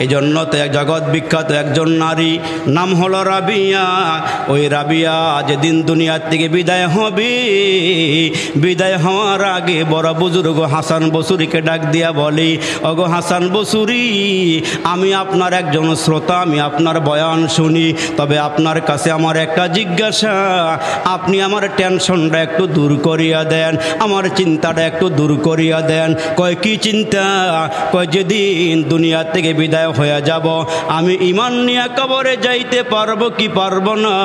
এই জন্য তো এক জগৎ বিখ্যাত একজন নারী, নাম হলো রাবিয়া। ওই রাবিয়া যেদিন দুনিয়ার থেকে বিদায় হবে, বিদায় হওয়ার আগে বড় বুজুর্গ হাসান বসুরিকে ডাক দিয়া বলি, ওগো হাসান বসুরি, আমি আপনার একজন শ্রোতা, আমি আপনার বয়ান শুনি, তবে আপনার কাছে আমার একটা জিজ্ঞাসা, আপনি আমার টেনশনটা একটু দূর করিয়া দেন, আমার চিন্তাটা একটু দূর করিয়া দেন। কয় কি চিন্তা? কয় যেদিন দুনিয়া থেকে বিদায় হয়ে যাব, আমি ঈমান নিয়ে কবরে যাইতে পারবো কি পারবো না?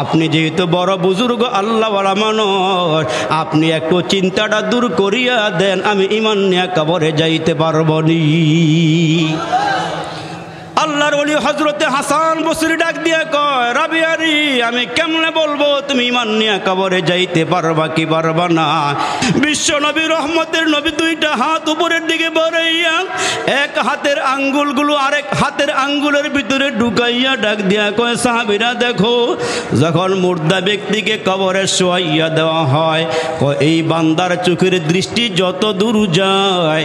আপনি যেহেতু বড় বুজুর্গ আল্লাহওয়ালা মানুষ, আপনি একটু চিন্তাটা দূর করিয়া দেন, আমি ঈমান নিয়ে কবরে যাইতে পারবো নি। আল্লাহর ওলি হযরতে হাসান বসরি ডাক দিয়া কয়, রাবিয়ারি, আমি কেমনে বলবো তুমি ঈমান নিয়ে কবরে যাইতে পারবা কি পারবা না? বিশ্ব নবী রহমতের নবী দুইটা হাত উপরের দিকে বাড়াইয়া এক হাতের আঙ্গুলগুলো আরেক হাতের আঙ্গুলের ভিতরে ঢুকাইয়া ডাক দিয়া কয়, সাহাবীরা দেখো, যখন মুর্দা ব্যক্তিকে কবরে শোয়াইয়া দেওয়া হয়, এই বান্দার চোখের দৃষ্টি যত দূর যায়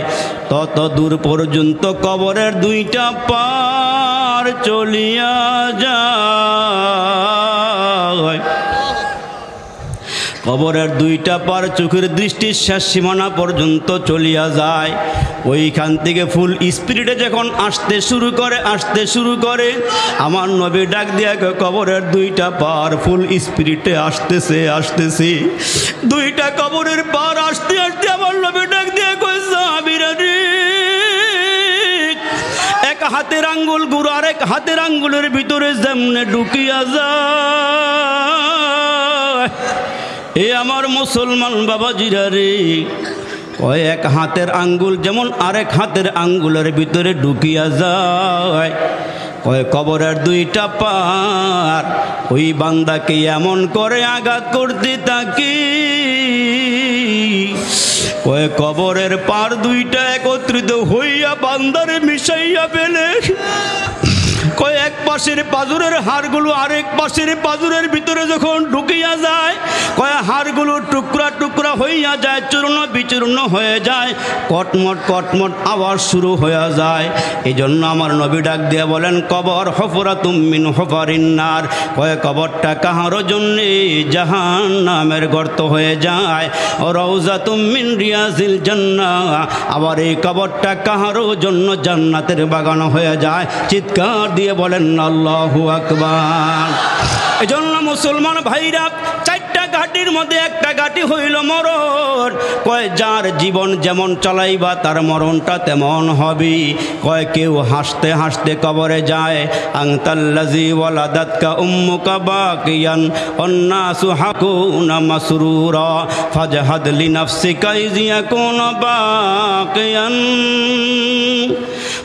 তত দূর পর্যন্ত কবরের দুইটা পার চলিয়া যায়। কবরের দুইটা পার চোখের দৃষ্টির শেষ সীমানা পর্যন্ত চলিয়া যায়। ওইখান থেকে ফুল স্পিরিটে যখন আসতে শুরু করে আমার নবী ডাক দিয়া কবরের দুইটা পার ফুল স্পিরিটে আসতেছে। দুইটা কবরের পার আসতে আমার নবী ডাক দিয়া কয়, সাহাবীরা রে, এক হাতের আঙ্গুল গুরু আরেক হাতের আঙ্গুলের ভিতরে যেমনে ঢুকিয়া যায়, এ আমার মুসলমান বাবাজিরা রে, কয় এক হাতের আঙ্গুল যেমন আরেক হাতের আঙ্গুলের ভিতরে ঢুকিয়া যায়, কয় কবরের দুইটা পার ওই বান্দাকে এমন করে আঘাত করতে থাকি, কয় কবরের পার দুইটা একত্রিত হইয়া বান্দারে মিশাইয়া ফেলে। কয় এক পাশের পাজরের হাড়গুলো আরেক পাশের পাজরের ভিতরে যখন ঢুকিয়া যায়, কয় হাড়গুলো টুকরা টুকরা হইয়া যায়, চূর্ণ বিচূর্ণ হয়ে যায়, কটমট কটমট আওয়াজ শুরু হয়ে যায়। এই জন্য আমার নবী ডাক দিয়া বলেন, কবর হফরাতুম মিন হুফারিন নার, কয় কবরটা কাহারও জন্যে জাহান্নামের গর্ত হয়ে যায়, রওজাতুম মিন রিয়াজিল জান্নাহ, আবার এই কবরটা কাহারও জন্য জান্নাতের বাগান হয়ে যায়। চিৎকার দিয়ে বলেন আল্লাহু আকবার। এজন্য মুসলমান ভাইরা, চারটা ঘাটির মধ্যে একটা ঘাটি হইল মরণ। কয় যার জীবন যেমন চালাইবা তার মরণটা তেমন হবে। কয় কেউ হাসতে হাসতে কবরে যায়, আনতাল্লাযী ওয়ালাদাতকা উম্মুকা বাকিয়ান ওয়ান্নাসু হাকুনা মাসরুরা ফাজহাদ লিনাফসিকা ইয ইয়াকুনা বাকিয়ান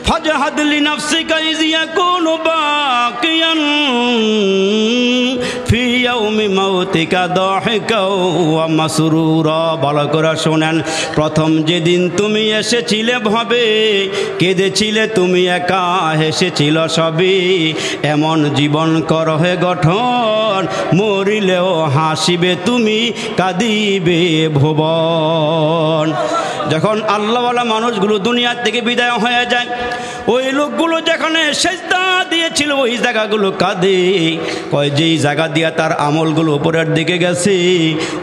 ফাজহাদ লিনাফসিকা ইয ইয়াকুনা বাকিয়ান ফি ইয়াউমি মাউতিকা দাহিকা ওয়া মাসরুরা। ভালো করে শোনেন, প্রথম যেদিন তুমি এসেছিলে ভাবে কেঁদেছিলে তুমি একা, হেসেছিল সবই, এমন জীবন কর হে গঠন, মরিলেও হাসিবে তুমি, কাঁদিবে ভুবন। যখন আল্লাহওয়ালা মানুষগুলো দুনিয়ার থেকে বিদায় হয়ে যায়, ওই লোকগুলো যেখানে সেজদা দিয়েছিল ওই জায়গাগুলো কাঁদে। কয় যেই জায়গা দিয়া তার আমলগুলো উপরের দিকে গেছে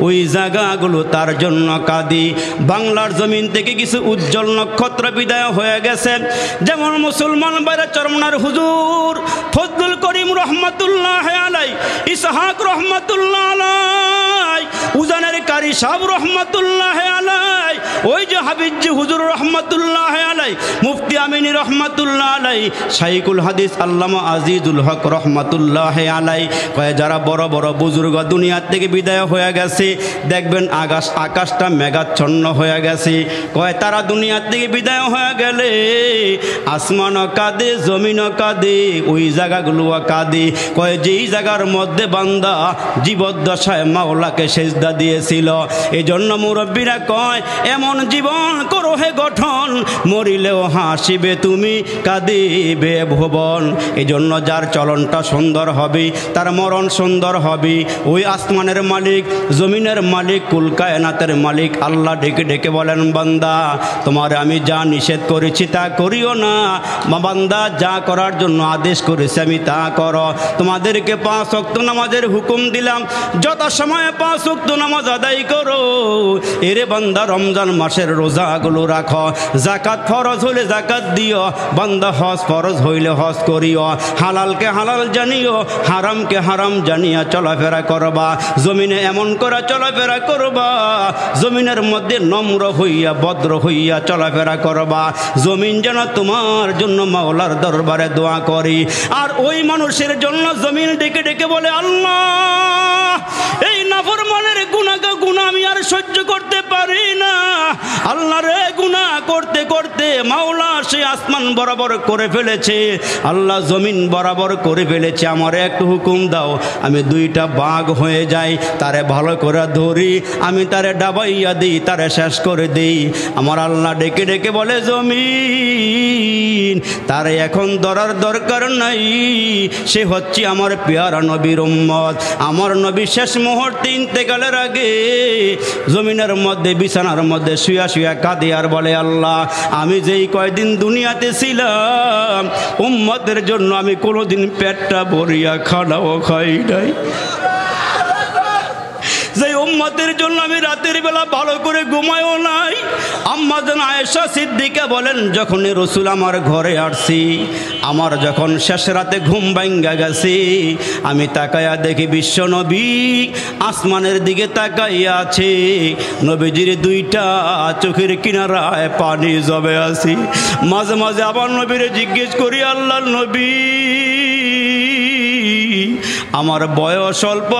ওই জায়গাগুলো তার জন্য কাঁদি। বাংলার জমিন থেকে কিছু উজ্জ্বল নক্ষত্র বিদায় হয়ে গেছে, যেমন মুসলমান বাইরে চরমনার হুজুর ফজলুল করিম রহমাতুল্লাহ আলাই, ইসহাক রহমাতুল্লাহ আলাই, উজানের কারি সাহেব রহমাতুল্লাহ আলাই, ওই যে হাবিবজি হুজুর রহমাতুল্লাহ আলাই, মুফতি আমিনী রহমাতুল্লাহ আলাই, শাইখুল হাদিস আল্লামা আজিজুল হক রহমাতুল্লাহ আলাই। কয় যারা বড় বড় বুজুর্গ দুনিয়ার থেকে বিদায় হয়ে গেছে, দেখবেন আকাশটা মেঘাচ্ছন্ন হয়ে গেছে। কয় তারা দুনিয়ার থেকে বিদায় হয়ে গেলে আসমানও কাঁদে, জমিনও কাঁদে, ওই জায়গাগুলোও কাঁদে। কয় যেই জায়গার মধ্যে বান্দা জীবদ্দশায় মাওলাকে সেজদা দিয়েছিল। এই জন্য মুরব্বীরা কয় এমন জীবন করো হে গঠন, মরিলেও হাসিবে তুমি কাঁদিবে ভুবন। এই জন্য যার চলনটা সুন্দর হবে তার মরণ সুন্দর হবে। ওই আসমানের মালিক, জমিনের মালিক, কুল কায়নাতের মালিক আল্লাহ ডেকে ডেকে বলেন, বান্দা তোমার আমি যা নিষেধ করেছি তা করিও না, বান্দা যা করার জন্য আদেশ করেছি আমি তা করো। তোমাদেরকে 5 ওয়াক্ত নামাজের হুকুম দিলাম, যত সময় 5 ওয়াক্ত নামাজ আদায় করো। এরে বান্দা রমজান মাসের রোজাগুলো রাখো, যাকাত ফরজ হলে যাকাত দিও, বান্দা হজ ফরজ হইলে হজ করিও, হালালকে হালাল জানিও, হারামকে হারাম জানিয়া চলাফেরা করবা। জমিনে এমন করে চলাফেরা করবা, জমিনের মধ্যে নম্র হইয়া ভদ্র হইয়া চলাফেরা করবা, জমিন যেন তোমার জন্য মাওলার দরবারে দোয়া করি। আর ওই মানুষের জন্য জমিন ডেকে ডেকে বলে, আল্লাহ এই নাফরমানের গুনাহ আমি আর সহ্য করতে পারি না। আল্লাহ রে, গুনাহ করতে করতে মাওলা সে আসমান বরাবর করে ফেলেছে, আল্লাহ জমিন বরাবর করে ফেলেছে, আমার একটু হুকুম দাও আমি 2টা বাঘ হয়ে যাই, তারে ভালো করে ধরি, আমি তারে ডাবাইয়া দিই, তারে শেষ করে দিই। আমার আল্লাহ ডেকে ডেকে বলে, জমিন তারে এখন ধরার দরকার নাই, সে হচ্ছে আমার পেয়ারা নবীর উম্মত। আমার নবী শেষ মুহূর্তে ইন্তেকালের আগে জমিনের মধ্যে বিছানার মধ্যে শুয়া শুয়া কাঁদে আর বলে, আল্লাহ আমি যেই কয়দিন দুনিয়াতে ছিলাম উম্মতের জন্য আমি কোনোদিন পেটটা ভরিয়া খানাও খাই নাই, যে উম্মতের জন্য আমি রাতের বেলা ভালো করে ঘুমায়ও নাই। আম্মা জান আয়েশা সিদ্দিকা বলেন, যখন রসুল আমার ঘরে আসছি, আমার যখন শেষ রাতে ঘুম ভাঙ্গা গেছে, আমি তাকাইয়া দেখি বিশ্ব নবী আসমানের দিকে তাকাইয়া আছে, নবীজির 2টা চোখের কিনারায় পানি জমে আছে। মাঝে মাঝে আবার নবীরে জিজ্ঞেস করি, আল্লাহ নবী আমার বয়স অল্প,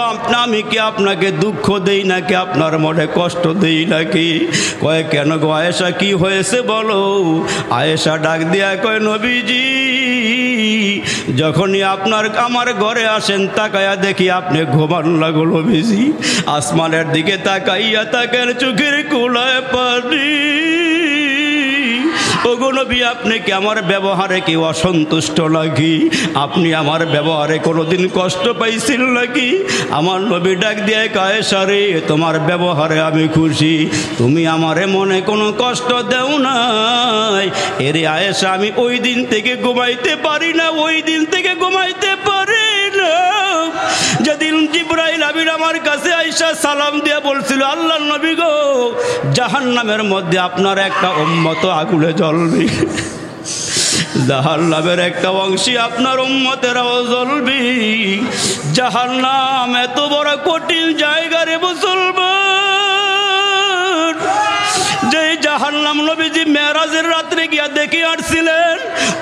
আমি কি আপনাকে দুঃখ দেই নাকি আপনার মনে কষ্ট দেই নাকি? কয় কেন গো আয়েশা, কি হয়েছে বলো? আয়েশা ডাক দিয়া কয়, নবীজি যখনই আমার ঘরে আসেন তাকাইয়া দেখি আপনি ঘুমান লাগলো নবীজি, আসমানের দিকে তাকাইয়া তাকের চোখের কোলায় পানি। ওগো নবী আপনি কি আমার ব্যবহারে কি অসন্তুষ্ট নাকি? আপনি আমার ব্যবহারে কোনোদিন কষ্ট পাইছিল নাকি? আমার নবী ডাক দিয়ে আয়েশা রে, তোমার ব্যবহারে আমি খুশি, তুমি আমারে মনে কোনো কষ্ট দেও নাই। এরে আয়েশা আমি ওই দিন থেকে ঘুমাইতে পারি না, ওই দিন থেকে ঘুমাইতে পারি না যেদিন জিবরাইল আমিন আমার কাছে আয়েশা সালাম দিয়ে বলছিল, আল্লাহর নবী গো জাহান্নামের মধ্যে আপনার একটা উম্মত আগুনে জ্বলবে, জাহান্নামের একটা অংশী আপনার উম্মতেরাও জ্বলবে। জাহান্নাম এত বড় কঠিন জায়গা রে মুসলমান, যে জাহান্নাম নবীজি মেরাজের রাত্রে গিয়া দেখে আসছিলেন,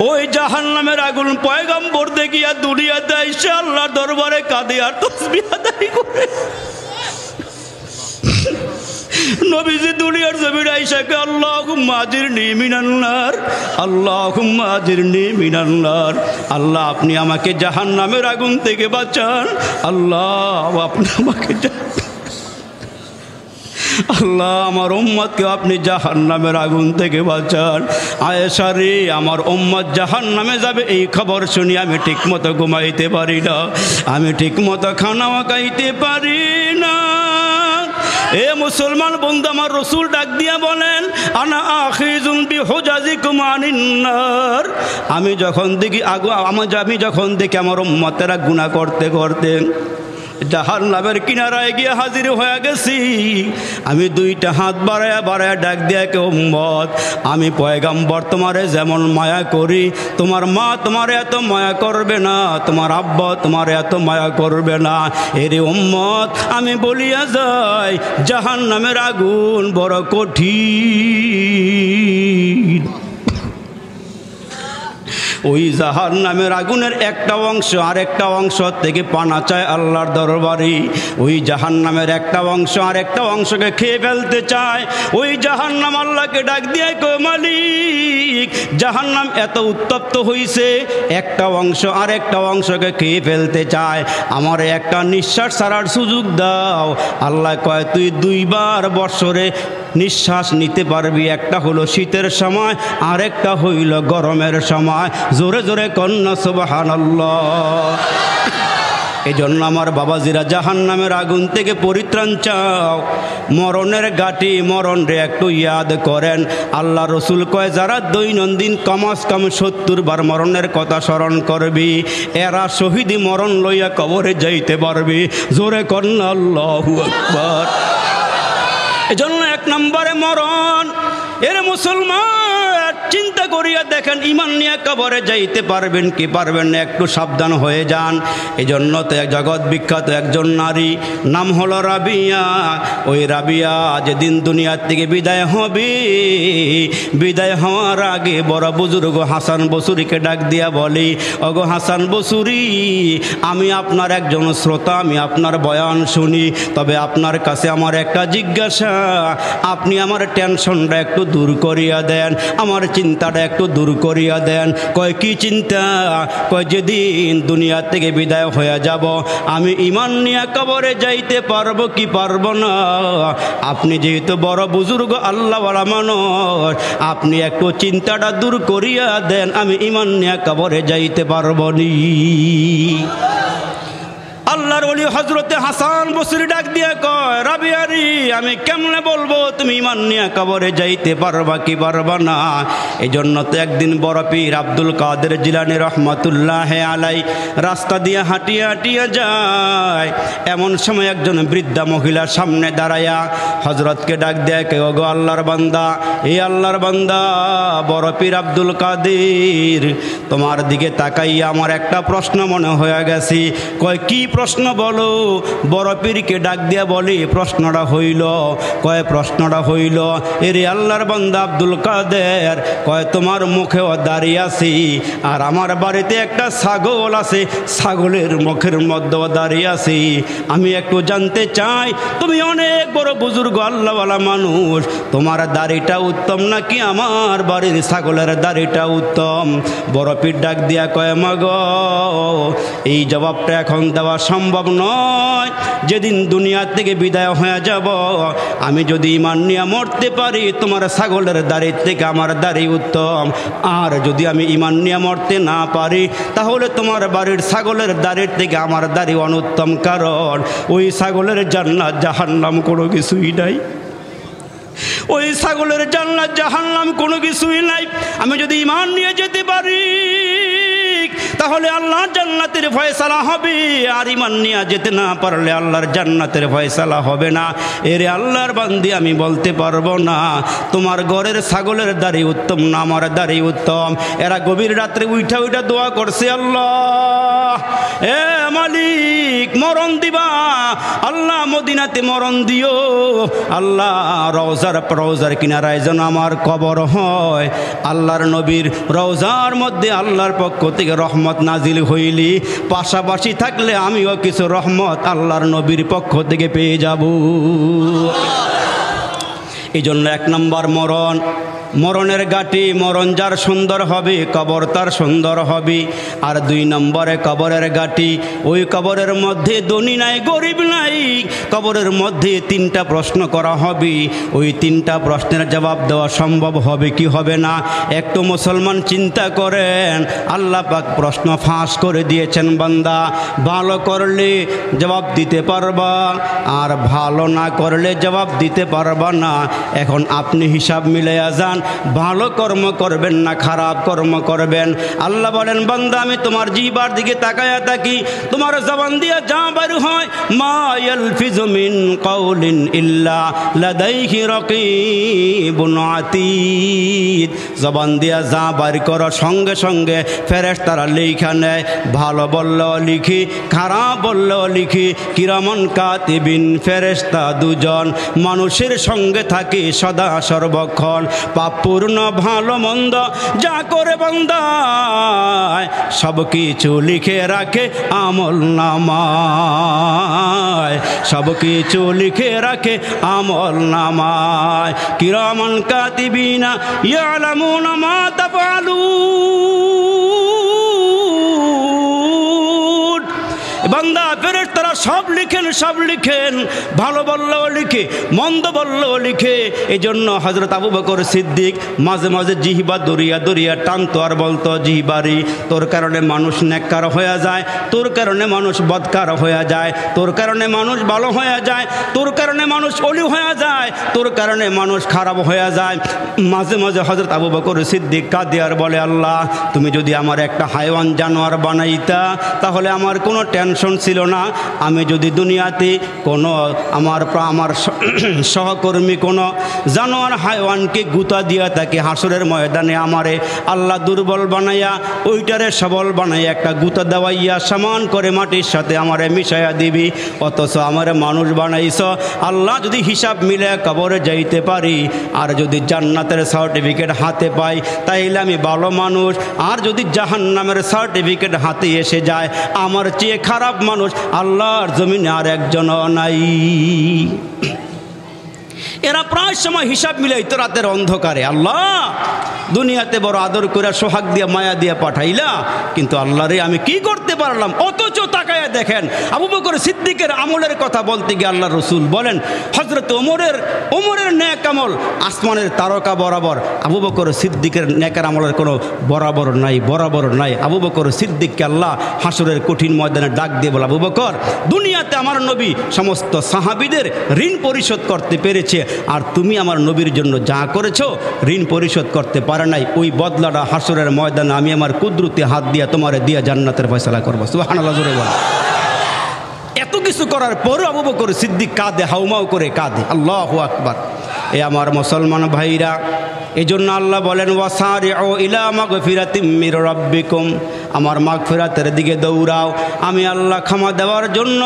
ওই জাহান্নামের আগুন পয়গম্বর দেখিয়া দুনিয়াতে আইসা আল্লাহর দরবারে কাঁদে আর তাসবিহ আদায় করে। নবীজি দুনিয়ার জমিনে আইসাকে আল্লাহুম্মা আজিরনি মিনান নার, আল্লাহুম্মা আজিরনি মিনান নার, আল্লাহ আপনি আমাকে জাহান্নামের আগুন থেকে বাঁচান, আল্লাহ আপনি আমাকে আল্লাহ আমার উম্মতকে আপনি জাহান্নামের আগুন থেকে বাঁচান। আয়েশা রে, আমার উম্মত জাহান্নামে যাবে এই খবর শুনি আমি ঠিকমতো ঘুমাইতে পারি না, আমি ঠিকমতো খানাও খাইতে পারি না। এ মুসলমান বন্ধু, আমার রসুল ডাক দিয়া বলেন, আনা আখিজুন বিহুজাজিকুম আনিন নার, আমি যখন দেখি আমি যখন দেখি আমার উম্মতেরা গুনাহ করতে করতে জাহান্নামের কিনারায় গিয়ে হাজির হয়ে গেছি, আমি 2টা হাত বাড়ায়া বাড়ায়া ডাক দিয়া কে উম্মত, আমি পয়গম্বর তোমারে যেমন মায়া করি, তোমার মা তোমারে এত মায়া করবে না, তোমার আব্বা তোমারে এত মায়া করবে না। এরে উম্মত আমি বলিয়া যাই, জাহান্নামের আগুন বড় কঠিন। ওই জাহান্নামের আগুনের একটা অংশ আরেকটা অংশ থেকে পানা চায় আল্লাহর দরবারে। ওই জাহান্নামের একটা অংশ আরেকটা অংশকে খেয়ে ফেলতে চায়। ওই জাহান্নাম আল্লাহকে ডাক দিয়ে কয়, মালিক, জাহান্নাম এত উত্তপ্ত হইছে, একটা অংশ আরেকটা অংশকে খেয়ে ফেলতে চায়, আমার একটা নিঃশ্বাস ছাড়ার সুযোগ দাও। আল্লাহ কয়, তুই 2 বার বৎসরে নিঃশ্বাস নিতে পারবি, একটা হলো শীতের সময়, আরেকটা হইল গরমের সময়। জোরে জোরে কন্যা সুবহানাল্লাহ। এই জন্য আমার বাবাজিরা, জাহান্নামের আগুন থেকে পরিত্রাণ চাও। মরণের ঘাটি, মরণ রে একটু ইয়াদ করেন। আল্লাহ রসুল কয়, যারা দৈনন্দিন কমাস কম 70 বার মরণের কথা স্মরণ করবি, এরা শহীদি মরণ লইয়া কবরে যাইতে পারবি। জোরে কন্যা আল্লাহু আকবার। এজন্য 1 নম্বরে মরণ। এর মুসলমান, চিন্তা করিয়া দেখেন, ইমান নিয়ে কবরে যাইতে পারবেন কি পারবেন না, একটু সাবধান হয়ে যান। এজন্য তো জগৎ বিখ্যাত একজন নারী, নাম হলো রাবিয়া। ওই রাবিয়া যেদিন দুনিয়ার থেকে বিদায় হবে, বিদায় হওয়ার আগে বড় বুজুর্গ হাসান বসুরিকে ডাক দিয়া বলি, ওগো হাসান বসুরি, আমি আপনার একজন শ্রোতা, আমি আপনার বয়ান শুনি, তবে আপনার কাছে আমার একটা জিজ্ঞাসা, আপনি আমার টেনশনটা একটু দূর করিয়া দেন, আমার চিন্তাটা একটু দূর করিয়া দেন। কয়, কি চিন্তা? কয়, যেদিন দুনিয়া থেকে বিদায় হয়ে যাব, আমি ইমান নিয়ে কবরে যাইতে পারবো কি পারবো না? আপনি যেহেতু বড় বুজুর্গ আল্লাহওয়ালা মানুষ, আপনি একটু চিন্তাটা দূর করিয়া দেন, আমি ইমান নিয়ে কবরে যাইতে পারবো নি। আল্লাহর ওলি হযরতে হাসান বসরি ডাক দিয়ে কয়, রাবিয়ারি, আমি কেমনে বলবো তুমি ইমান নিয়ে কবরে যাইতে পারবা কি পারবা না? এই জন্য তো একদিন বড় পীর আব্দুল কাদের জিলানী রহমাতুল্লাহ আলাই রাস্তা দিয়ে হাঁটিয়া হাঁটিয়া যায়। এমন সময় একজন বৃদ্ধা মহিলার সামনে দাঁড়ায়া হযরতকে ডাক দেয়, কে ওগো আল্লাহর বান্দা, এই আল্লাহর বান্দা বড় পীর আব্দুল কাদের, তোমার দিকে তাকাইয়া আমার একটা প্রশ্ন মনে হয়ে গেছে। কয়, কি প্রশ্ন বলো? বড় পীরকে ডাক দিয়া বলি, প্রশ্নটা হইল, কয় প্রশ্নটা হইল, এরে আল্লাহর বান্দা আব্দুল কাদের, কয় তোমার মুখেও দাঁড়িয়ে আছি, আর আমার বাড়িতে একটা ছাগল আছে, ছাগলের মুখের মধ্যেও দাঁড়িয়ে আছি। আমি একটু জানতে চাই, তুমি অনেক বড় বুজুর্গ আল্লাহওয়ালা মানুষ, তোমার দাড়িটা উত্তম নাকি আমার বাড়ির ছাগলের দাড়িটা উত্তম? বড় পীর ডাক দিয়া কয়, মাগ, এই জবাবটা এখন দেওয়া সম্ভব নয়। যেদিন দুনিয়া থেকে বিদায় হয়ে যাব, আমি যদি ইমান নিয়ে মরতে পারি, তোমার ছাগলের দাড়ি থেকে আমার দাড়ি উত্তম। আর যদি আমি ইমান নিয়ে মরতে না পারি, তাহলে তোমার বাড়ির ছাগলের দাড়ির থেকে আমার দাড়ি অনুত্তম, কারণ ওই ছাগলের জান্নাত জাহান্নাম কোনো কিছুই নাই। ওই ছাগলের জান্নাত জাহান্নাম কোনো কিছুই নাই। আমি যদি ইমান নিয়ে যেতে পারি, তাহলে আল্লাহর জান্নাতের ফয়সালা হবে, আর ইমান নিয়ে যেতে না পারলে আল্লাহর জান্নাতের ফয়সালা হবে না। এরে আল্লাহর বান্দি, আমি বলতে পারবো না তোমার ঘরের ছাগলের দাড়ি উত্তম না আমার দাড়ি উত্তম। এরা গভীর রাত্রে উঠা উঠা দোয়া করছে, আল্লাহ, এ মালিক, মরণ দিবা, আল্লাহ মদিনাতে মরণ দিও, আল্লাহ রওজার কিনারায় যেন আমার কবর হয়। আল্লাহর নবীর রওজার মধ্যে আল্লাহর পক্ষ থেকে রহমত নাজিল হইলি, পাশাপাশি থাকলে আমিও কিছু রহমত আল্লাহর নবীর পক্ষ থেকে পেয়ে যাব। এই জন্য 1 নম্বর মরণ, মরণের ঘাটি, মরণ যার সুন্দর হবে কবর তার সুন্দর হবে। আর 2 নম্বরে কবরের ঘাটি, ওই কবরের মধ্যে ধনী নাই গরিব নাই, কবরের মধ্যে 3টা প্রশ্ন করা হবে। ওই 3টা প্রশ্নের জবাব দেওয়া সম্ভব হবে কি হবে না? একটু মুসলমান চিন্তা করেন, আল্লাহ পাক প্রশ্ন ফাঁস করে দিয়েছেন, বান্দা ভালো করলে জবাব দিতে পারবা, আর ভালো না করলে জবাব দিতে পারবা না। এখন আপনি হিসাব মিলাইয়া যান, ভালো কর্ম করবেন না খারাপ কর্ম করবেন? আল্লাহ বলেন, বান্দা আমি তোমার জিহ্বার দিকে তাকায়া থাকি, তোমার জবান দিয়া যা বের হয়, মা ইয়ালফিজু মিন কাউলিন ইল্লা লাদাইহি রাকিবুন আতীদ, জবান দিয়া যা বের করো সঙ্গে সঙ্গে ফেরেশতারা লেখা নেয়। ভালো বললেও লিখি, খারাপ বললেও লিখি। কিরামান কাতিবিন, ফেরেশতা 2 জন মানুষের সঙ্গে থাকে সদা সর্বক্ষণ। পাপপূর্ণ ভালো মন্দ যা করে বান্দা সব কিছু লিখে রাখে আমল নামায়, সব কিছু লিখে রাখে আমল নামায়। কিরামান কাতিবিনা ইয়ালামুনা মা তাফআলুন। বান্দা ফেরেশতারা সব লিখেন, সব লিখেন, ভালো বললেও লিখে, মন্দ বললেও লিখে। এই জন্য হযরত আবু বকর সিদ্দিক মাঝে মাঝে জিহবা দরিয়া দরিয়া টানতো আর বলতো, জিহবারি তোর কারণে মানুষ নেককার হয়ে যায়, তোর কারণে মানুষ বদকার হয়ে যায়, তোর কারণে মানুষ ভালো হয়ে যায়, তোর কারণে মানুষ অলি হয়ে যায়, তোর কারণে মানুষ খারাপ হয়ে যায়। মাঝে মাঝে হযরত আবু বকর সিদ্দিক কাঁদে আর বলে, আল্লাহ তুমি যদি আমার একটা হাইওয়ান জানোয়ার বানাইতা তাহলে আমার কোনো টেনশন ছিল না। আমি যদি দুনিয়াতে কোনো আমার সহকর্মী কোনো জানোয়ার হাইওয়ানকে গুতা দিয়া তাকে হাসরের ময়দানে আমারে আল্লাহ দুর্বল বানাইয়া ওইটারে সবল বানাইয়া একটা গুতা দেওয়াইয়া সমান করে মাটির সাথে আমারে মিশাইয়া দিবি, অথচ আমারে মানুষ বানাইছ। আল্লাহ যদি হিসাব মিলে কবরে যাইতে পারি আর যদি জান্নাতের সার্টিফিকেট হাতে পাই তাইলে আমি ভালো মানুষ, আর যদি জাহান্নামের সার্টিফিকেট হাতে এসে যায় আমার চেয়ে খারাপ মানুষ আল্লাহর জমিনে আর একজনও নাই। এরা প্রায় সময় হিসাব মিলাইতো রাতের অন্ধকারে, আল্লাহ দুনিয়াতে বড় আদর করে সোহাগ দিয়া মায়া দিয়া পাঠাইলা, কিন্তু আল্লাহ রে আমি কি করতে পারলাম। অথচ তাকায়া দেখেন আবু বকর সিদ্দিকের আমলের কথা বলতে গিয়ে আল্লাহ রসুল বলেন, হযরত ওমরের নেক আমল আসমানের তারকা বরাবর, আবু বকর সিদ্দিকের নেকের আমলের কোনো বরাবর নাই, বরাবর নাই। আবু বকর সিদ্দিককে আল্লাহ হাসরের কঠিন ময়দানে ডাক দিয়ে বলে, আবু বকর দুনিয়াতে আমার নবী সমস্ত সাহাবীদের ঋণ পরিশোধ করতে পেরেছে, আর তুমি আমার নবীর জন্য যা করেছো ঋণ পরিশোধ করতে পারে নাই, ওই বদলাটা হাসরের ময়দানে আমি আমার কুদরতি হাত দিয়া তোমারে দিয়া জান্নাতের ফয়সালা করবো। সুবহানাল্লাহ, জোরে বল। এত কিছু করার পরও আবু বকর সিদ্দিক কাঁদে, হাউমাউ করে কাঁদে। আল্লাহু আকবার। এ আমার মুসলমান ভাইরা, এই জন্য আল্লাহ বলেন, ওয়াসারিউ ইলা মাগফিরাতিম মির রাব্বিকুম, আমার মাগফিরাতের দিকে দৌড়াও। আমি আল্লাহ ক্ষমা দেওয়ার জন্য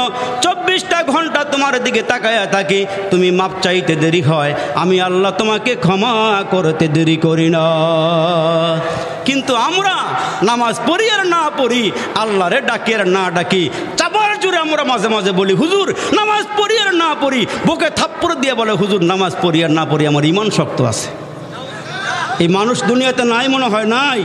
24টা ঘন্টা তোমার দিকে তাকায়া থাকি। তুমি মাপ চাইতে দেরি হয়, আমি আল্লাহ তোমাকে ক্ষমা করতে দেরি করি না। কিন্তু আমরা নামাজ পড়ি আর না পড়ি, আল্লাহরে ডাকি আর না ডাকি, চাবার জোরে আমরা মাঝে মাঝে বলি, হুজুর নামাজ পড়ি আর না পড়ি, বুকে থাপ্পড় দিয়ে বলে, হুজুর নামাজ পড়ি আর না পড়ি আমার ঈমান শক্ত আছে। এই মানুষ দুনিয়াতে নাই মনে হয়, নাই,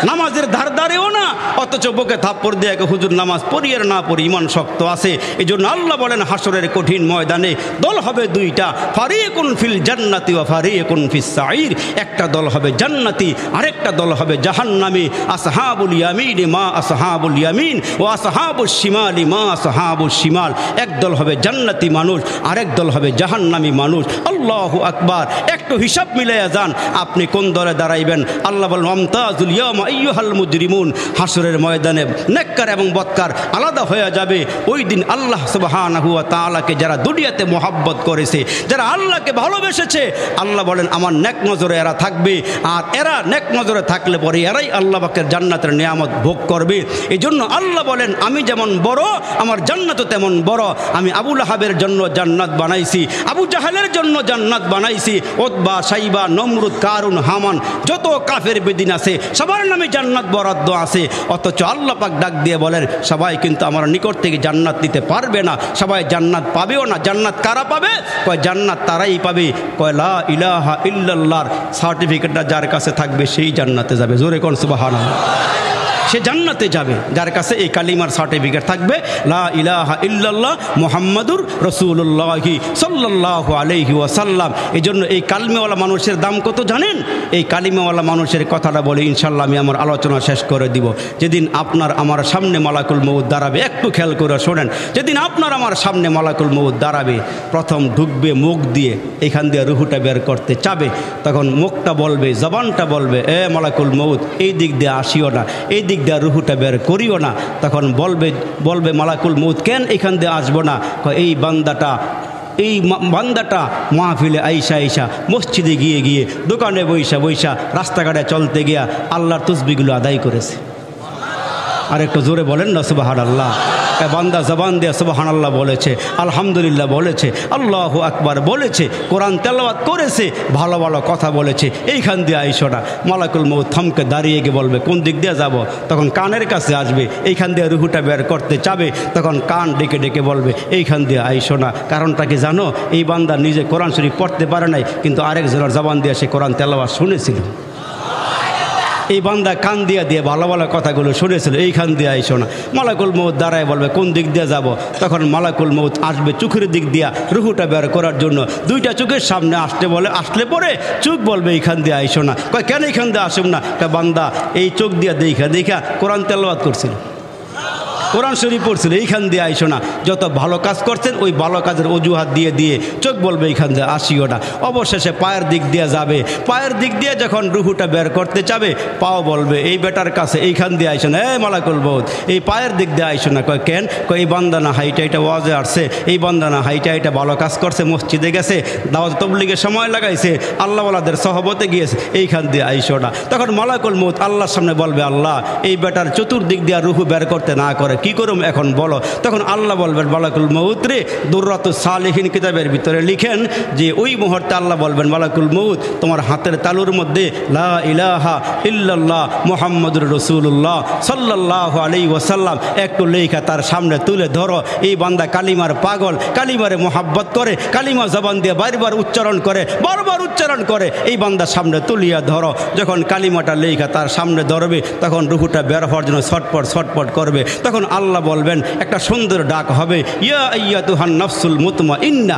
নামাজের ধার ধারেও না, অথচ বুকে থাপ্পড় দিয়ে হুজুর নামাজ পড়ি আর না পড়ি ঈমান শক্ত আছে। এই জন্য আল্লাহ বলেন হাসরের কঠিন ময়দানে দল হবে দুইটা, ফারিকুন ফিল জান্নাতি ওয়া ফারিকুন ফিস সাঈর। একটা দল হবে জান্নাতি, আরেকটা দল হবে জাহান্নামী। আসহাবুল ইয়ামিন মা আসহাবুল ইয়ামিন ওয়া আসহাবুশ শিমালি মা আসহাবুশ শিমাল। এক দল হবে জান্নাতি মানুষ, আরেক দল হবে জাহান্নামী মানুষ। আল্লাহু আকবার। একটু হিসাব মিলাইয়া যান আপনি কোন দলে দাঁড়াইবেন। আল্লাহ বলেন, ওয়ামতাজুল ইয়াওমা আইয়ুহাল মুজরিমুন। হাসরের ময়দানে নেককার এবং বদকার আলাদা হয়ে যাবে। ওই দিন আল্লাহ সুবহানাহু ওয়া তাআলাকে যারা দুনিয়াতে মহব্বত করেছে, যারা আল্লাহকে ভালোবেসেছে, আল্লাহ বলেন আমার নেক নজরে এরা থাকবে। আর এরা নেক নজরে থাকলে পরে এরাই আল্লাহ পাকের জান্নাতের নিয়ামত ভোগ করবে। এই জন্য আল্লাহ বলেন, আমি যেমন বড় আমার জান্নাতও তেমন বড়। আমি আবু লাহাবের জন্য জান্নাত বানাইছি, আবু জাহেলের জন্য জান্নাত বানাইছি, উতবা সাইবা নমরুদ কারুন হামান যত কাফের বেদিন আছে সবার নামে জান্নাত বরাদ্দ আছে। অথচ আল্লাহ পাক ডাক দিয়ে বলেন, সবাই কিন্তু আমার নিকট থেকে জান্নাত নিতে পারবে না, সবাই জান্নাত পাবেও না। জান্নাত কারা পাবে? কয় জান্নাত তারাই পাবে। কয় লা ইলাহা ইল্লাল্লাহর সার্টিফিকেটটা যার কাছে থাকবে সেই জান্নাতে যাবে। জোরে কোন সুবহানাল্লাহ। সে জান্নাতে যাবে যার কাছে এই কালিমার সার্টিফিকেট থাকবে, লা ইলাহা ইল্লাল্লাহ মুহাম্মাদুর রাসূলুল্লাহি সাল্লাল্লাহু আলাইহি ওয়াসাল্লাম। এই জন্য এই কালিমাওয়ালা মানুষের দাম কত জানেন? এই কালিমাওয়ালা মানুষের কথাটা বলে ইনশাল্লাহ আমি আমার আলোচনা শেষ করে দিব। যেদিন আপনার আমার সামনে মালাকুল মউত দাঁড়াবে, একটু খেয়াল করে শোনেন, যেদিন আপনার আমার সামনে মালাকুল মউত দাঁড়াবে, প্রথম ঢুকবে মুখ দিয়ে, এখান দিয়ে রুহুটা বের করতে চাবে, তখন মুখটা বলবে, জবানটা বলবে, এ মালাকুল মউত এই দিক দিয়ে আসিও না, এই দিক দিয়ে রুহুটা বের করিও না। তখন বলবে মালাকুল মউত কেন এখান দিয়ে আসবো না? এই বান্দাটা মাহফিলে আইসা মসজিদে গিয়ে দোকানে বইসা রাস্তাঘাটে চলতে গিয়া আল্লাহর তসবিহগুলো আদায় করেছে। আর একটু জোরে বলেন না সুবহানাল্লাহ। বান্দা জবান দিয়ে সুবহানাল্লাহ বলেছে, আলহামদুলিল্লাহ বলেছে, আল্লাহু আকবার বলেছে, কোরআন তেলাওয়াত করেছে, ভালো ভালো কথা বলেছে, এইখান দিয়ে আইসো না। মালাকুল মউত থমকে দাঁড়িয়ে গিয়ে বলবে কোন দিক দিয়ে যাব? তখন কানের কাছে আসবে, এইখান দিয়ে রুহুটা বের করতে চাবে, তখন কান ডেকে ডেকে বলবে এইখান দিয়ে আইসো না। কারণটা কি জানো? এই বান্দা নিজে কোরআন শরীফ পড়তে পারে নাই, কিন্তু আরেকজনের জবান দিয়ে সে কোরআন তেলাওয়াত শুনেছিল। এই বান্দা কান দিয়া দিয়ে ভালো ভালো কথাগুলো শুনেছিল, এইখান দিয়ে আইসো না। মালাকুল মউত দাঁড়ায় বলবে কোন দিক দিয়ে যাব? তখন মালাকুল মউত আসবে চোখের দিক দিয়া রুহুটা বের করার জন্য, দুইটা চোখের সামনে আসলে পরে চোখ বলবে এইখান দিয়ে আইসো না। কয় কেন এইখান দিয়ে আসুন না? বান্দা এই চোখ দিয়া দেখা কোরআন তেলাওয়াত করছিল, কোরআন শরীফ পড়ছিল, এইখান দিয়ে আইসো না। যত ভালো কাজ করছেন ওই ভালো কাজের অজুহাত দিয়ে দিয়ে চোখ বলবে এইখান দিয়ে আসিও না। অবশেষে পায়ের দিক দিয়ে যাবে, পায়ের দিক দিয়ে যখন রুহুটা বের করতে চাবে পাও বলবে এই বেটার কাছে এইখান দিয়ে আইসো না, মালাকুল মউত এই পায়ের দিক দিয়ে আইসো না। কয় কেন? কয় এই বান্দানা হাইটা এটা ওয়াজে আসছে, এই বান্দানা হাইটা এটা ভালো কাজ করছে, মসজিদে গেছে, দাওয়াত তবলিগে সময় লাগাইছে, আল্লাহওয়ালাদের সহবতে গিয়েছে, এইখান দিয়ে আইসো না। তখন মালাকুল মউত আল্লাহর সামনে বলবে আল্লাহ এই বেটার চতুর্দিক দিয়ে রুহু বের করতে না করে কি করুম এখন বলো? তখন আল্লাহ বলবেন মালাকুল মউত রে, দুররাতুস সালিহিন কিতাবের ভিতরে লিখেন যে ওই মুহূর্তে আল্লাহ বলবেন মালাকুল মউত তোমার হাতের তালুর মধ্যে লা ইলাহা ইল্লাল্লাহ মুহাম্মাদুর রাসূলুল্লাহ সাল্লাল্লাহু আলাইহি ওয়াসাল্লাম একটু লেখা তার সামনে তুলে ধরো। এই বান্দা কালিমার পাগল, কালিমারে মোহাব্বত করে, কালিমা জবান দিয়ে বারবার উচ্চারণ করে, বারবার উচ্চারণ করে, এই বান্দার সামনে তুলিয়া ধরো। যখন কালিমাটা লেখা তার সামনে ধরবে তখন রুহুটা বের হওয়ার জন্য ছটপট ছটপট করবে। তখন আল্লাহ বলবেন একটা সুন্দর ডাক হবে, ইয়া আইয়াতুহান নাফসুল মুতমাইন্না,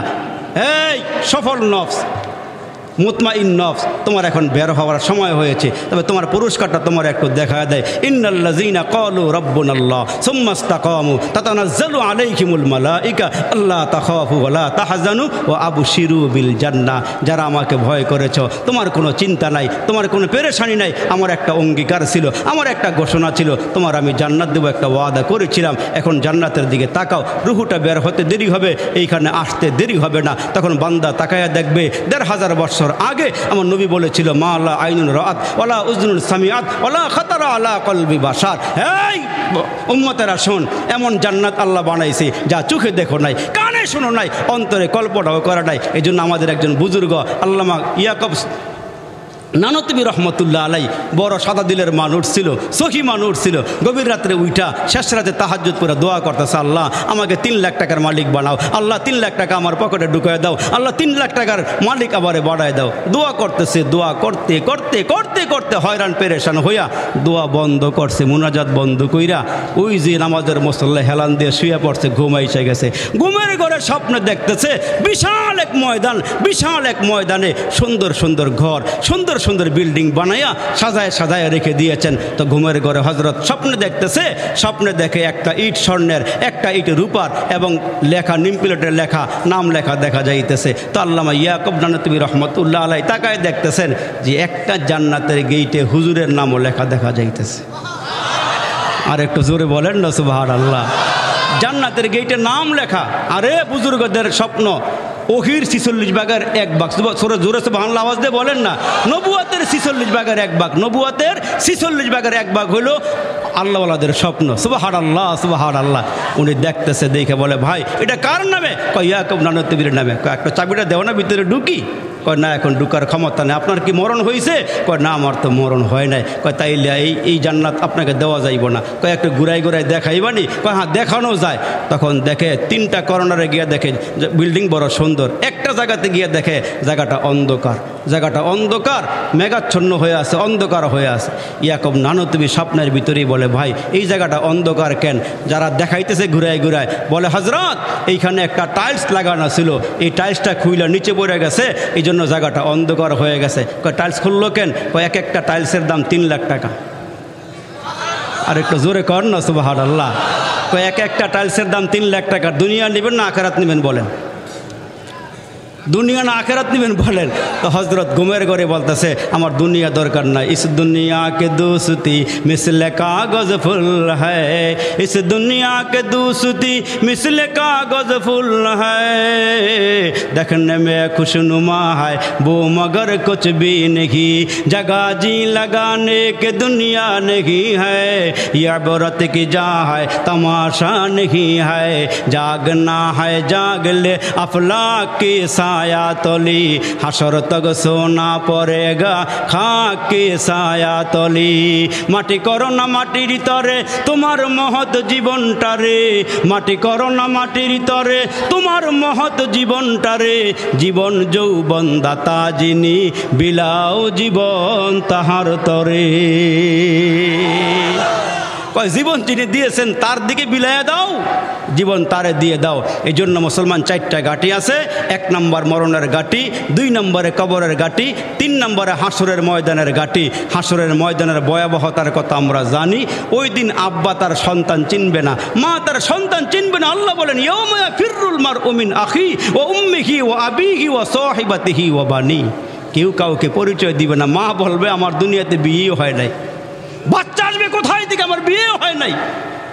এই সফল নফস, মুতমাইন নফস তোমার এখন বের হওয়ার সময় হয়েছে। তবে তোমার পুরস্কারটা তোমার একটু দেখা দেয়, ইন্নাল্লাযীনা ক্বালু রাব্বুনাল্লাহ সুম্মা ইসতাকামু তাতানাজ্জালু আলাইহিমুল মালাইকা আল্লা তাখাফু ওয়া লা তাহজানু ওয়া আবশিরু বিল জান্নাহ। যারা আমাকে ভয় করেছো তোমার কোনো চিন্তা নাই, তোমার কোনো পেরেশানি নাই, আমার একটা অঙ্গীকার ছিল, আমার একটা ঘোষণা ছিল, তোমার আমি জান্নাত দেবো, একটা ওয়াদা করেছিলাম। এখন জান্নাতের দিকে তাকাও, রুহুটা বের হতে দেরি হবে, এইখানে আসতে দেরি হবে না। তখন বান্দা তাকায়া দেখবে ১৫০০ বছর আগে আমার নবী বলেছিল মা লা আইনুন রাআত ওয়ালা উযনুন সামিআত ওয়ালা খাতারা আলা কলবি বাশার। এই উম্মতেরা শোন, এমন জান্নাত আল্লাহ বানাইছে যা চোখে দেখো নাই, কানে শোনো নাই, অন্তরে কল্পনাও করা নাই। এই জন্য আমাদের একজন বুজুর্গ আল্লামা ইয়াকুব নানতবী রহমতুল্লাহ আলাই বড় সাদা দিলের মানুষ ছিল, সহি মানুষ ছিল। গভীর রাত্রে উঠা শেষ রাতে তাহাজ্জুদ করে দোয়া করতেছে, আল্লাহ আমাকে ৩ লাখ টাকার মালিক বানাও, আল্লাহ ৩ লাখ টাকা আমার পকেটে ঢুকায় দাও, আল্লাহ 3 লাখ টাকার মালিক আবারে বাড়ায় দাও। দোয়া করতেছে, দোয়া করতে করতে করতে করতে হয়রান পেরেশান হইয়া দোয়া বন্ধ করছে, মুনাজাত বন্ধ কইরা ওই যে নামাজের মুসল্লা হেলান দিয়ে শুয়ে পড়ছে, ঘুম এসে গেছে। ঘুমের ঘরে স্বপ্ন দেখতেছে বিশাল এক ময়দান, বিশাল এক ময়দানে সুন্দর সুন্দর ঘর, সুন্দর সুন্দর বিল্ডিং বানাইয়া সাজায় সাজায় রেখে দিয়েছেন। তো ঘুমের ঘরে হযরত স্বপ্নে দেখতেছে, স্বপ্নে দেখে একটা ইট স্বর্ণের, একটা ইট রূপার এবং লেখা নিম প্লেটের লেখা, নাম লেখা দেখা যাইতেছে। তো আল্লামা ইয়াকুব নানতবী রহমতুল্লাহ আলাই তাকায় দেখতেছেন যে একটা জান্নাতের গেইটে হুজুরের নামও লেখা দেখা যাইতেছে। আর একটু জোরে বলেন না সুবহানাল্লাহ। জান্নাতের গেইটে নাম লেখা। আরে বুজুর্গদের স্বপ্ন ওহির 46 ভাগের 1 ভাগ, জোরে সুবহানাল্লাহ আওয়াজ দিয়ে বলেন না। নবুয়াতের 46 ভাগের 1 ভাগ, নবুয়াতের 46 ভাগের 1 ভাগ হলো আল্লাহওয়ালাদের স্বপ্ন। সুবহানাল্লাহ সুবহানাল্লাহ। উনি দেখতেছে, দেখে বলে ভাই এটা কার নামে? কয় ইয়াকুব নানতবীর নামে। কয় একটা চাবিটা দেও না, ভিতরে ঢুকি। কয় না এখন ঢুকার ক্ষমতা নেই। আপনার কি মরণ হয়েছে? কয় না আমার তো মরণ হয় নাই। কয় তাইলে এই জান্নাত আপনাকে দেওয়া যাইব না। কয় একটু ঘুরাই ঘুরাই দেখাইবানি? কয় হ্যাঁ দেখানো যায়। তখন দেখে 3টা কর্নারে গিয়ে দেখে বিল্ডিং বড় সুন্দর, একটা জায়গাতে গিয়ে দেখে জায়গাটা অন্ধকার, জায়গাটা অন্ধকার, মেঘাচ্ছন্ন হয়ে আছে, অন্ধকার হয়ে আছে। ইয়াকুব নানতবী স্বপ্নের ভিতরেই বলে ভাই এই জায়গাটা অন্ধকার কেন? যারা দেখাইতেছে ঘুরাই ঘুরায় বলে হযরত এইখানে একটা টাইলস লাগানো ছিল, এই টাইলসটা খুইলা নিচে পড়ে গেছে, এই জন্য জায়গাটা অন্ধকার হয়ে গেছে। কয় টাইলস খুললো কেন? কয় এক একটা টাইলসের দাম 3 লাখ টাকা। আর একটু জোরে কর না সুবহানাল্লাহ। কয় এক একটা টাইলসের দাম 3 লাখ টাকা। দুনিয়া নেবেন না আখিরাত নেবেন বলেন? দুনিয়া না আখেরাত নেবেন বলেন। তো হজরত ঘুমের ঘরে বলতেছে আমার দুনিয়া দরকার নাই। ইস দুনিয়া কে দোস্তি মিসলে কাগজ ফুল হ্যায়, ইস দুনিয়া কে দোস্তি মিসলে कागज फूल है, देखने में खुशनुमा है वो मगर कुछ भी नहीं, जगह जी लगाने के दुनिया नहीं है, ये इबरत की जा है तमाशा नहीं है, जागना है जाग ले अफलाक की साया तली, हशर तक सोना पड़ेगा खाक की साया तली। माटी करो ना माटिर तरे तुम्हार महत जीवनटारे, माटी करो ना माटिर तरे तुम्हार महत जीवनटारे, जीवन যৌবন দাতা যিনি বিলাও জীবন তাহার তরে। কয় জীবন যিনি দিয়েছেন তার দিকে বিলাইয়া দাও, জীবন তারে দিয়ে দাও। এই জন্য মুসলমান 4টা ঘাঁটি আছে। 1 নম্বর মরণের ঘাঁটি, 2 নম্বরে কবরের ঘাঁটি, 3 নম্বরে হাসরের ময়দানের ঘাঁটি। হাসরের ময়দানের ভয়াবহতার কথা আমরা জানি। ওই দিন আব্বা তার সন্তান চিনবে না, মা তার সন্তান চিনবে না। আল্লাহ বলেন ইয়াউমা ইয়াফিরুল মারউ মিন আখি ওয়া উম্মিহি ওয়া আবিহি ওয়া সাহিবাতিহি ওয়া বানি। কেউ কাউকে পরিচয় দিবে না। মা বলবে আমার দুনিয়াতে বিয়ে হয় নাই, বাচ্চা আসবে কোথায় থেকে, আমার বিয়ে হয় নাই।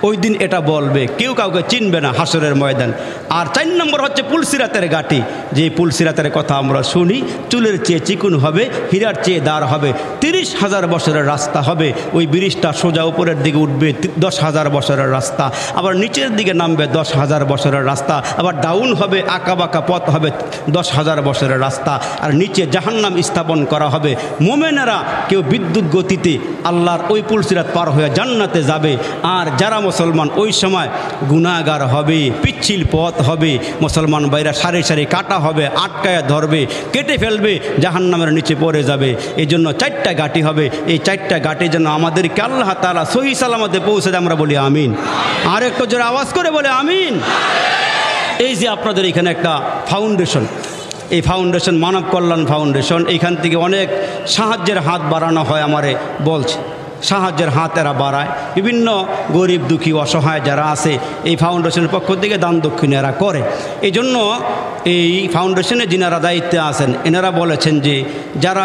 ওই দিন এটা বলবে, কেউ কাউকে চিনবে না হাসরের ময়দান। আর 4 নম্বর হচ্ছে পুলসিরাতের ঘাঁটি। যে পুলসিরাতের কথা আমরা শুনি, চুলের চেয়ে চিকুন হবে, হীরার চেয়ে দাঁড় হবে, 30,000 বছরের রাস্তা হবে। ওই ব্রিজটা সোজা উপরের দিকে উঠবে 10,000 বছরের রাস্তা, আবার নিচের দিকে নামবে 10,000 বছরের রাস্তা, আবার ডাউন হবে, আঁকা বাঁকা পথ হবে 10,000 বছরের রাস্তা। আর নিচে জাহান্নাম স্থাপন করা হবে। মোমেনেরা কেউ বিদ্যুৎ গতিতে আল্লাহর ওই পুলসিরাত পার হয়ে জান্নাতে যাবে। আর যারা মুসলমান ওই সময় গুনাহগার হবে, পিচ্ছিল পথ হবে, মুসলমান ভাইরা সারি সারি কাটা হবে, আটকায় ধরবে, কেটে ফেলবে, জাহান্নামের নিচে পড়ে যাবে। এই জন্য 4টা ঘাঁটি হবে। এই 4টা ঘাঁটির জন্য আমাদেরকে আল্লাহ তাআলা সহি সালামতে পৌঁছে দেয়। আমরা বলি আমিন। আর একটু জোরে আওয়াজ করে বলে আমিন। এই যে আপনাদের এখানে একটা ফাউন্ডেশন, এই ফাউন্ডেশন মানব কল্যাণ ফাউন্ডেশন, এইখান থেকে অনেক সাহায্যের হাত বাড়ানো হয়। আমারে বলছে সাহায্যের হাত এরা বাড়ায়, বিভিন্ন গরিব দুঃখী অসহায় যারা আছে এই ফাউন্ডেশনের পক্ষ থেকে দান দক্ষিণ এরা করে। এই জন্য এই ফাউন্ডেশনে যিনারা দায়িত্বে আছেন এনারা বলেছেন যে যারা